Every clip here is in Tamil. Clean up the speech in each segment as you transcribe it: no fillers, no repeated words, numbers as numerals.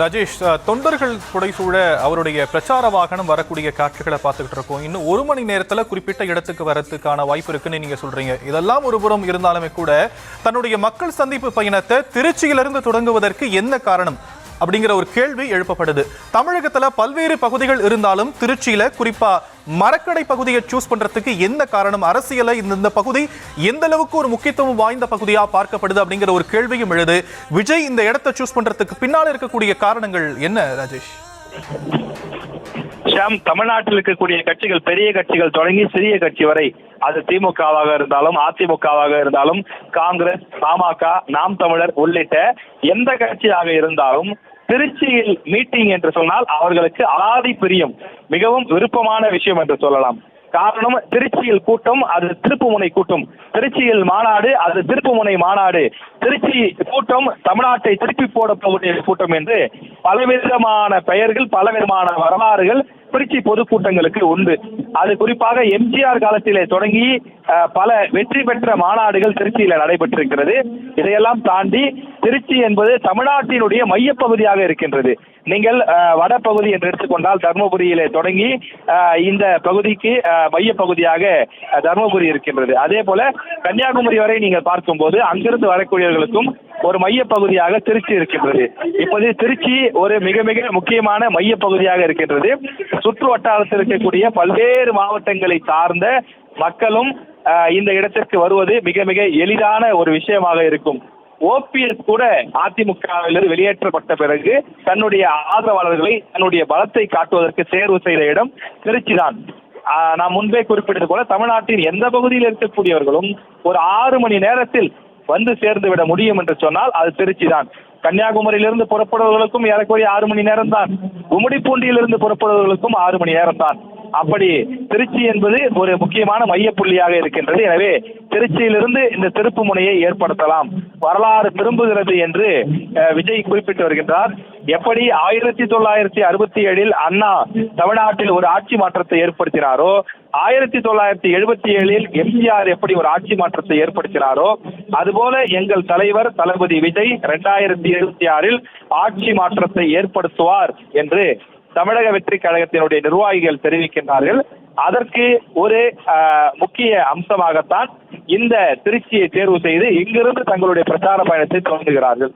ராஜேஷ், தொண்டர்கள் புடைசூழ அவருடைய பிரச்சார வாகனம் வரக்கூடிய காட்சிகளை பார்த்துக்கிட்டு இருக்கோம். இன்னும் 1 மணி நேரத்துல குறிப்பிட்ட இடத்துக்கு வரதுக்கான வாய்ப்பு இருக்குன்னு நீங்க சொல்றீங்க. இதெல்லாம் ஒரு புறம் இருந்தாலுமே கூட தன்னுடைய மக்கள் சந்திப்பு பயணத்தை திருச்சியிலிருந்து தொடங்குவதற்கு என்ன காரணம் அப்படிங்கிற ஒரு கேள்வி எழுப்பப்படுது. தமிழகத்துல பல்வேறு பகுதிகள் இருந்தாலும் திருச்சியில குறிப்பா மரக்கடை பகுதியை சூஸ் பண்றதுக்கு என்ன காரணம்? அரசியல இந்த பகுதி எந்த அளவுக்கு ஒரு முக்கியத்துவம் வாய்ந்த பகுதியா பார்க்கப்படுது அப்படிங்கிற ஒரு கேள்வியும் எழுது. விஜய் இந்த இடத்தை சூஸ் பண்றதுக்கு பின்னால இருக்கக்கூடிய காரணங்கள் என்ன ராஜேஷ்? தமிழ்நாட்டில் இருக்கக்கூடிய கட்சிகள், பெரிய கட்சிகள் தொடங்கி சிறிய கட்சி வரை, அது திமுகவாக இருந்தாலும் அதிமுகவாக இருந்தாலும் காங்கிரஸ், பாமக, நாம் தமிழர் உள்ளிட்ட எந்த கட்சியாக இருந்தாலும் திருச்சியில் மீட்டிங் என்று சொன்னால் அவர்களுக்கு அலாதி பிரியம், மிகவும் விருப்பமான விஷயம் என்று சொல்லலாம். காரணம், திருச்சியில் கூட்டம் அது திருப்புமுனை கூட்டம், திருச்சியில் மாநாடு அது திருப்புமுனை மாநாடு, திருச்சி கூட்டம் தமிழ்நாட்டை திருப்பி போடக்கூடிய கூட்டம் என்று பலவிதமான பெயர்கள், பலவிதமான வரலாறுகள் திருச்சி பொதுக்கூட்டங்களுக்கு உண்டு. அது குறிப்பாக எம்ஜிஆர் காலத்திலே தொடங்கி பல வெற்றி பெற்ற மாநாடுகள் திருச்சியில நடைபெற்றிருக்கிறது. இதையெல்லாம் தாண்டி திருச்சி என்பது தமிழ்நாட்டினுடைய மையப்பகுதியாக இருக்கின்றது. நீங்கள் வடபகுதி என்று எடுத்துக்கொண்டால் தர்மபுரியிலே தொடங்கி இந்த பகுதிக்கு மையப்பகுதியாக தர்மபுரி இருக்கின்றது. அதே போல கன்னியாகுமரி வரை நீங்கள் பார்க்கும்போது அங்கிருந்து வரக்கூடியவர்களுக்கும் ஒரு மையப்பகுதியாக திருச்சி இருக்கின்றது. இப்போது திருச்சி ஒரு மிக மிக முக்கியமான மையப்பகுதியாக இருக்கின்றது. சுற்று வட்டாரத்தில் இருக்கக்கூடிய பல்வேறு மாவட்டங்களை சார்ந்த மக்களும் இந்த இடத்திற்கு வருவது மிக மிக எளிதான ஒரு விஷயமாக இருக்கும். ஓபிஎஸ் கூட அதிமுகவிலிருந்து வெளியேற்றப்பட்ட பிறகு தன்னுடைய ஆதரவாளர்களை, தன்னுடைய பலத்தை காட்டுவதற்கு தேர்வு செய்த இடம் திருச்சி தான். நான் முன்பே குறிப்பிட்டது போல தமிழ்நாட்டின் எந்த பகுதியில் இருக்கக்கூடியவர்களும் ஒரு 6 மணி நேரத்தில் வந்து சேர்ந்து விட முடியும் என்று சொன்னால் அது திருச்சி தான். கன்னியாகுமரியிலிருந்து புறப்படுவர்களுக்கும் ஏறக்குறைய 6 மணி நேரம் தான், கும்மிடிப்பூண்டியிலிருந்து புறப்படுவர்களுக்கும் 6 மணி நேரம் தான். அப்படி திருச்சி என்பது ஒரு முக்கியமான மையப்புள்ளியாக இருக்கின்றது. எனவே திருச்சியிலிருந்து இந்த திருப்பு முனையை ஏற்படுத்தலாம், வரலாறு திரும்புகிறது என்று விஜய் குறிப்பிட்டு வருகின்றார். எப்படி 1967 அண்ணா தமிழ்நாட்டில் ஒரு ஆட்சி மாற்றத்தை ஏற்படுத்தினாரோ, 1977 எம்ஜிஆர் எப்படி ஒரு ஆட்சி மாற்றத்தை ஏற்படுத்தினாரோ, அதுபோல எங்கள் தலைவர் தளபதி விஜய் 2026 ஆட்சி மாற்றத்தை ஏற்படுத்துவார் என்று தமிழக வெற்றி கழகத்தினுடைய நிர்வாகிகள் தெரிவிக்கின்றார்கள். அதற்கு ஒரு முக்கிய அம்சமாகத்தான் இந்த திருச்சியை தேர்வு செய்து இங்கிருந்து தங்களுடைய பிரச்சார பயணத்தை தொடங்குகிறார்கள்.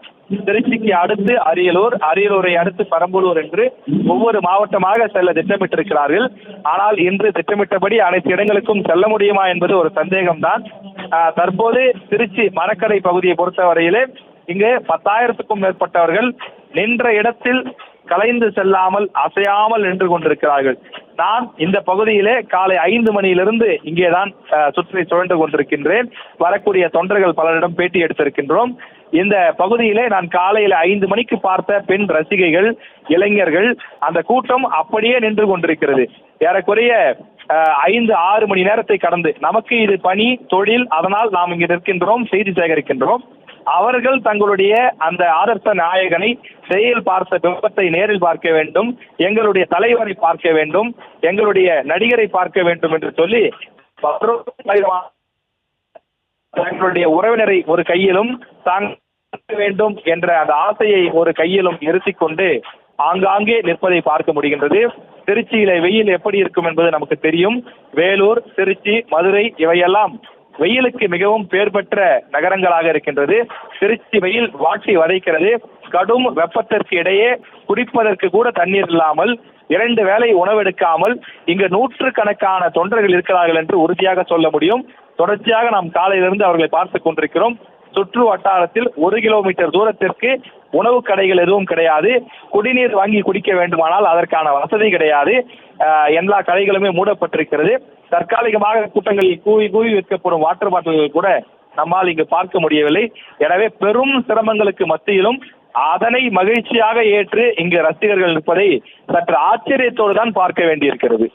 திருச்சிக்கு அடுத்து அரியலூர், அரியலூரை அடுத்து பெரம்பலூர் என்று ஒவ்வொரு மாவட்டமாக செல்ல திட்டமிட்டிருக்கிறார்கள். ஆனால் இன்று திட்டமிட்டபடி அனைத்து இடங்களுக்கும் செல்ல முடியுமா என்பது ஒரு சந்தேகம்தான். தற்போது திருச்சி மரக்கடை பகுதியை பொறுத்தவரையிலே இங்கு 10,000க்கும் மேற்பட்டவர்கள் நின்ற இடத்தில் கலைந்து செல்லாமல் அசையாமல் நின்று கொண்டிருக்கிறார்கள். நான் இந்த பகுதியிலே காலை 5 மணியிலிருந்து இங்கேதான் சுற்றி சுழன்று கொண்டிருக்கின்றேன். வரக்கூடிய தொண்டர்கள் பலரிடம் பேட்டி எடுத்திருக்கின்றோம். இந்த பகுதியிலே நான் காலையில 5 மணிக்கு பார்த்த பெண் ரசிகைகள், இளைஞர்கள், அந்த கூட்டம் அப்படியே நின்று கொண்டிருக்கிறது. ஏறக்குறைய 5-6 மணி நேரத்தை கடந்து. நமக்கு இது பணி, தொழில், அதனால் நாம் இங்கு நிற்கின்றோம், செய்தி சேகரிக்கின்றோம். அவர்கள் தங்களுடைய அந்த ஆதர்ச நாயகனை செயல் பார்த்த விபத்தை நேரில் பார்க்க வேண்டும், எங்களுடைய தலைவரை பார்க்க வேண்டும், எங்களுடைய நடிகரை பார்க்க வேண்டும் என்று சொல்லி தங்களுடைய உறவினரை ஒரு கையிலும் தாங்க வேண்டும் என்ற அந்த ஆசையை ஒரு கையிலும் நிறுத்திக் கொண்டு ஆங்காங்கே நிற்பதை பார்க்க முடிகின்றது. திருச்சியில வெயில் எப்படி இருக்கும் என்பது நமக்கு தெரியும். வேலூர், திருச்சி, மதுரை இவையெல்லாம் வெயிலுக்கு மிகவும் பேர் பெற்ற நகரங்களாக இருக்கின்றது. திருச்சி வெயில் வாட்டி வதைக்கிறது. கடும் வெப்பத்திற்கு இடையே குடிப்பதற்கு கூட தண்ணீர் இல்லாமல், 2 வேளை உணவெடுக்காமல் இங்கு 100கணக்கான தொண்டர்கள் இருக்கிறார்கள் என்று உறுதியாக சொல்ல முடியும். தொடர்ச்சியாக நாம் காலையிலிருந்து அவர்களை பார்த்து கொண்டிருக்கிறோம். சுற்று வட்டாரத்தில் 1 கிலோமீட்டர் தூரத்திற்கு உணவு கடைகள் எதுவும் கிடையாது. குடிநீர் வாங்கி குடிக்க வேண்டுமானால் அதற்கான வசதி கிடையாது. எல்லா கடைகளுமே மூடப்பட்டிருக்கிறது. தற்காலிகமாக கூட்டங்களில் கூவி கூவி விற்கப்படும் வாட்டர் பாட்டில்கள் கூட நம்மால் இங்கு பார்க்க முடியவில்லை. எனவே பெரும் சிரமங்களுக்கு மத்தியிலும் அதனை மகிழ்ச்சியாக ஏற்று இங்கு ரசிகர்கள் இருப்பதை சற்று ஆச்சரியத்தோடு தான் பார்க்க வேண்டியிருக்கிறது.